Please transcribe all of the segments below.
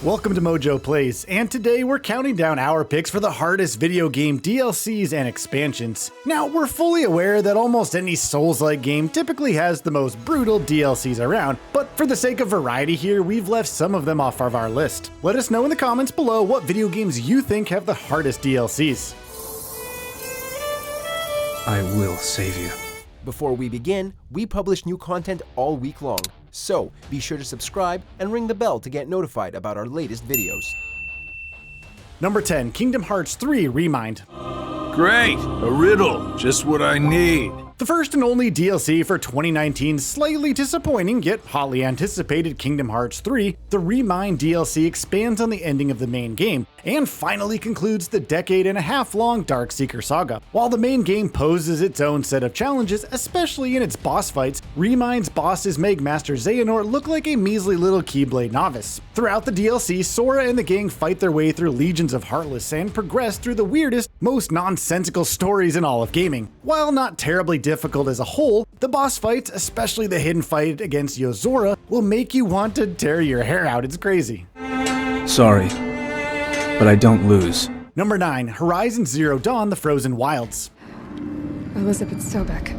Welcome to MojoPlays, and today we're counting down our picks for the hardest video game DLCs and expansions. Now, we're fully aware that almost any Souls-like game typically has the most brutal DLCs around, but for the sake of variety here, we've left some of them off of our list. Let us know in the comments below what video games you think have the hardest DLCs. I will save you. Before we begin, we publish new content all week long, so be sure to subscribe and ring the bell to get notified about our latest videos. Number 10, Kingdom Hearts 3 Remind. Great! A riddle, just what I need. The first and only DLC for 2019's slightly disappointing yet hotly anticipated Kingdom Hearts 3, the Remind DLC expands on the ending of the main game, and finally concludes the decade-and-a-half-long Darkseeker saga. While the main game poses its own set of challenges, especially in its boss fights, Remind's bosses make Master Xehanort look like a measly little Keyblade novice. Throughout the DLC, Sora and the gang fight their way through legions of Heartless and progress through the weirdest, most nonsensical stories in all of gaming. While not terribly difficult as a whole, the boss fights, especially the hidden fight against Yozora, will make you want to tear your hair out. It's crazy. Sorry, but I don't lose. Number 9, Horizon Zero Dawn: The Frozen Wilds. Elizabeth Sobek.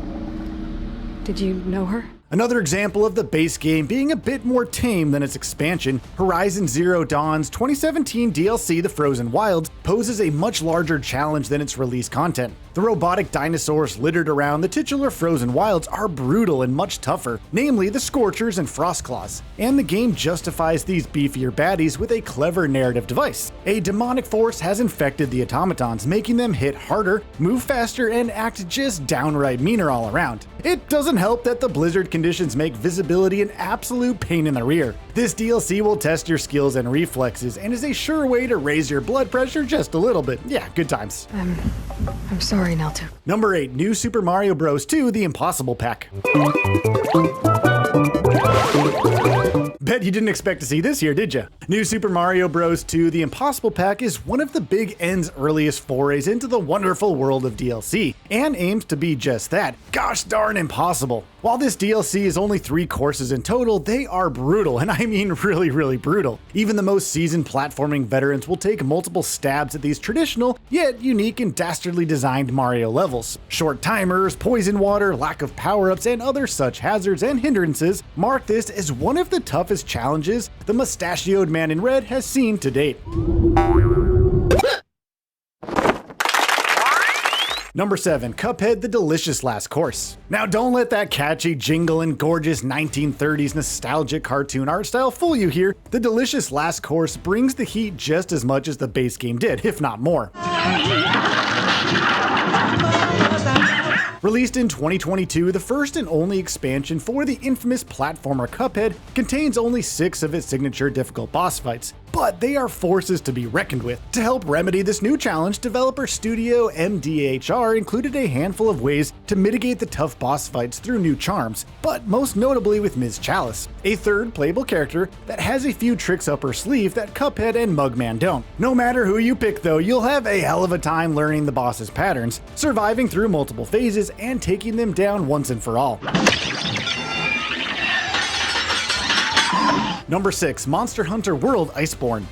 Did you know her? Another example of the base game being a bit more tame than its expansion, Horizon Zero Dawn's 2017 DLC The Frozen Wilds poses a much larger challenge than its release content. The robotic dinosaurs littered around the titular Frozen Wilds are brutal and much tougher, namely the Scorchers and Frostclaws, and the game justifies these beefier baddies with a clever narrative device. A demonic force has infected the automatons, making them hit harder, move faster, and act just downright meaner all around. It doesn't help that the blizzard conditions make visibility an absolute pain in the rear. This DLC will test your skills and reflexes and is a sure way to raise your blood pressure just a little bit. Yeah, good times. I'm sorry, Nelto. Number 8, New Super Mario Bros. 2 The Impossible Pack. Bet you didn't expect to see this here, did you? New Super Mario Bros. 2 The Impossible Pack is one of the Big N's earliest forays into the wonderful world of DLC, and aims to be just that, gosh darn impossible. While this DLC is only 3 courses in total, they are brutal, and I mean really brutal. Even the most seasoned platforming veterans will take multiple stabs at these traditional, yet unique and dastardly designed Mario levels. Short timers, poison water, lack of power-ups, and other such hazards and hindrances mark this as one of the toughest challenges the mustachioed man in red has seen to date. Number 7, Cuphead: The Delicious Last Course. Now don't let that catchy jingle and gorgeous 1930s nostalgic cartoon art style fool you here. The Delicious Last Course brings the heat just as much as the base game did, if not more. Released in 2022, the first and only expansion for the infamous platformer Cuphead contains only 6 of its signature difficult boss fights, but they are forces to be reckoned with. To help remedy this new challenge, developer studio MDHR included a handful of ways to mitigate the tough boss fights through new charms, but most notably with Ms. Chalice, a third playable character that has a few tricks up her sleeve that Cuphead and Mugman don't. No matter who you pick though, you'll have a hell of a time learning the boss's patterns, surviving through multiple phases, and taking them down once and for all. Number 6, Monster Hunter World Iceborn.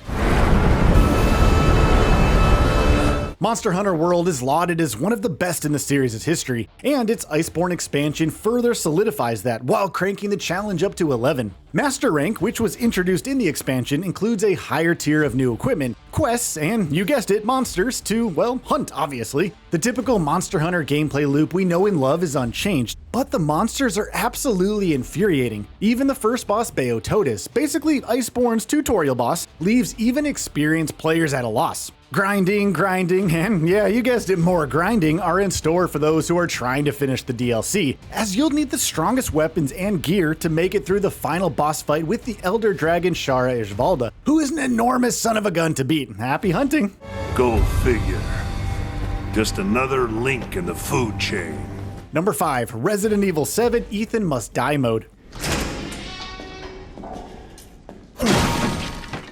Monster Hunter World is lauded as one of the best in the series' history, and its Iceborn expansion further solidifies that while cranking the challenge up to 11. Master Rank, which was introduced in the expansion, includes a higher tier of new equipment, quests, and, you guessed it, monsters to, well, hunt obviously. The typical Monster Hunter gameplay loop we know and love is unchanged, but the monsters are absolutely infuriating. Even the first boss, Beotodus, basically Iceborn's tutorial boss, leaves even experienced players at a loss. Grinding, and yeah, you guessed it, more grinding are in store for those who are trying to finish the DLC, as you'll need the strongest weapons and gear to make it through the final boss fight with the Elder Dragon Shara Ishvalda, who is an enormous son of a gun to beat. Happy hunting! Go figure. Just another link in the food chain. Number 5, Resident Evil 7 Ethan Must Die Mode.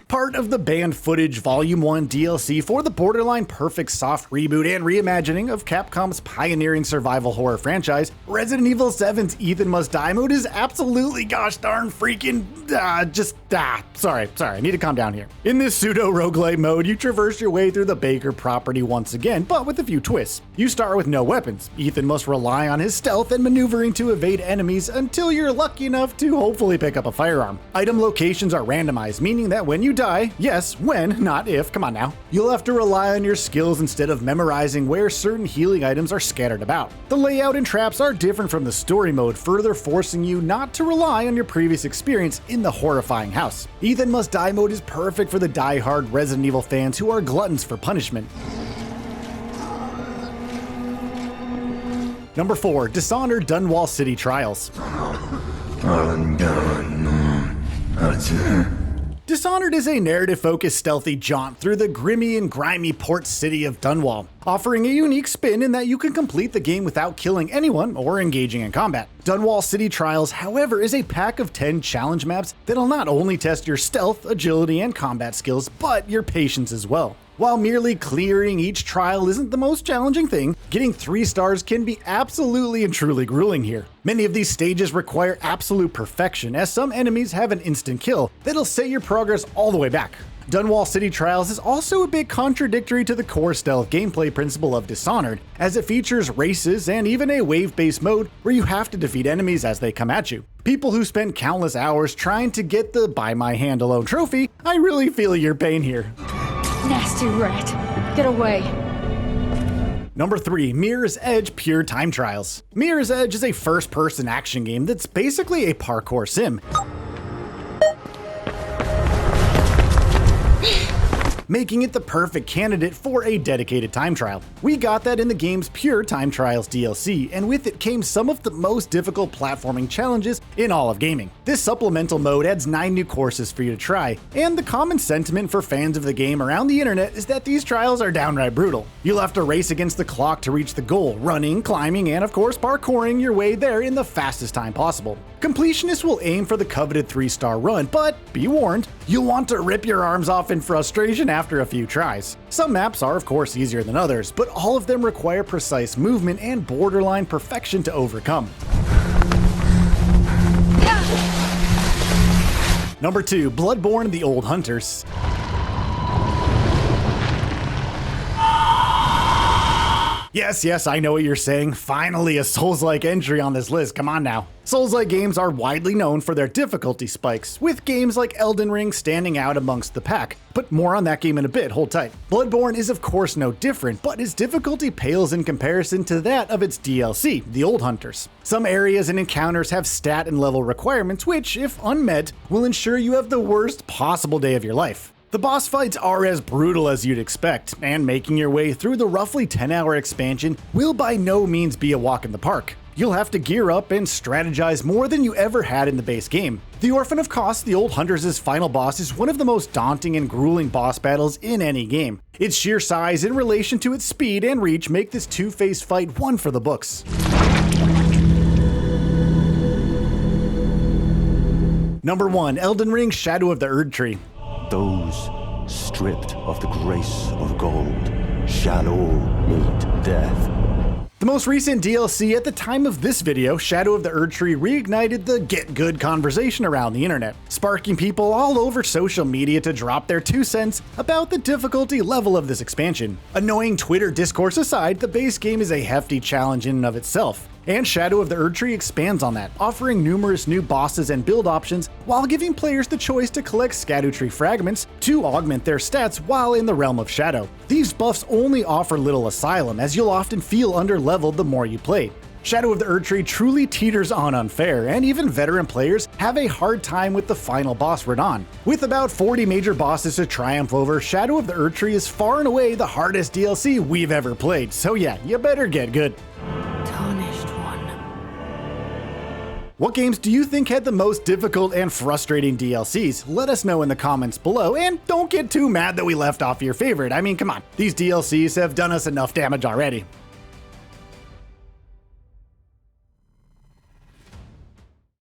Part part of the Banned Footage Volume 1 DLC for the borderline perfect soft reboot and reimagining of Capcom's pioneering survival horror franchise, Resident Evil 7's Ethan Must Die mode is absolutely gosh darn freaking sorry, I need to calm down here. In this pseudo-roguelite mode, you traverse your way through the Baker property once again, but with a few twists. You start with no weapons. Ethan must rely on his stealth and maneuvering to evade enemies until you're lucky enough to hopefully pick up a firearm. Item locations are randomized, meaning that when you die, yes, when, not if, come on now, you'll have to rely on your skills instead of memorizing where certain healing items are scattered about. The layout and traps are different from the story mode, further forcing you not to rely on your previous experience in the horrifying house. Ethan Must Die mode is perfect for the die-hard Resident Evil fans who are gluttons for punishment. Number 4. Dishonored Dunwall City Trials. Dishonored is a narrative-focused stealthy jaunt through the grimy and grimy port city of Dunwall, offering a unique spin in that you can complete the game without killing anyone or engaging in combat. Dunwall City Trials, however, is a pack of 10 challenge maps that'll not only test your stealth, agility, and combat skills, but your patience as well. While merely clearing each trial isn't the most challenging thing, getting 3 stars can be absolutely and truly grueling here. Many of these stages require absolute perfection, as some enemies have an instant kill that'll set your progress all the way back. Dunwall City Trials is also a bit contradictory to the core stealth gameplay principle of Dishonored, as it features races and even a wave-based mode where you have to defeat enemies as they come at you. People who spend countless hours trying to get the by my hand alone trophy, I really feel your pain here. Nasty rat. Get away. Number 3. Mirror's Edge Pure Time Trials. Mirror's Edge is a first-person action game that's basically a parkour sim, making it the perfect candidate for a dedicated time trial. We got that in the game's Pure Time Trials DLC, and with it came some of the most difficult platforming challenges in all of gaming. This supplemental mode adds 9 new courses for you to try, and the common sentiment for fans of the game around the internet is that these trials are downright brutal. You'll have to race against the clock to reach the goal, running, climbing, and of course parkouring your way there in the fastest time possible. Completionists will aim for the coveted 3-star run, but be warned, you'll want to rip your arms off in frustration after a few tries. Some maps are of course easier than others, but all of them require precise movement and borderline perfection to overcome. Number 2. Bloodborne The Old Hunters. Yes, I know what you're saying. Finally, a Souls-like entry on this list, come on now. Souls-like games are widely known for their difficulty spikes, with games like Elden Ring standing out amongst the pack, but more on that game in a bit, hold tight. Bloodborne is of course no different, but its difficulty pales in comparison to that of its DLC, The Old Hunters. Some areas and encounters have stat and level requirements which, if unmet, will ensure you have the worst possible day of your life. The boss fights are as brutal as you'd expect, and making your way through the roughly 10-hour expansion will by no means be a walk in the park. You'll have to gear up and strategize more than you ever had in the base game. The Orphan of Kos, The Old Hunters' final boss, is one of the most daunting and grueling boss battles in any game. Its sheer size in relation to its speed and reach make this two-faced fight one for the books. Number 1. Elden Ring Shadow of the Erdtree. Those stripped of the grace of gold shall all meet death. The most recent DLC at the time of this video, Shadow of the Erdtree, reignited the get good conversation around the internet, sparking people all over social media to drop their 2 cents about the difficulty level of this expansion. Annoying Twitter discourse aside, the base game is a hefty challenge in and of itself. And Shadow of the Erdtree expands on that, offering numerous new bosses and build options while giving players the choice to collect Scadutree fragments to augment their stats while in the realm of Shadow. These buffs only offer little asylum, as you'll often feel underleveled the more you play. Shadow of the Erdtree truly teeters on unfair, and even veteran players have a hard time with the final boss Radon. With about 40 major bosses to triumph over, Shadow of the Erdtree is far and away the hardest DLC we've ever played, so yeah, you better get good. What games do you think had the most difficult and frustrating DLCs? Let us know in the comments below, and don't get too mad that we left off your favorite. I mean, come on, these DLCs have done us enough damage already.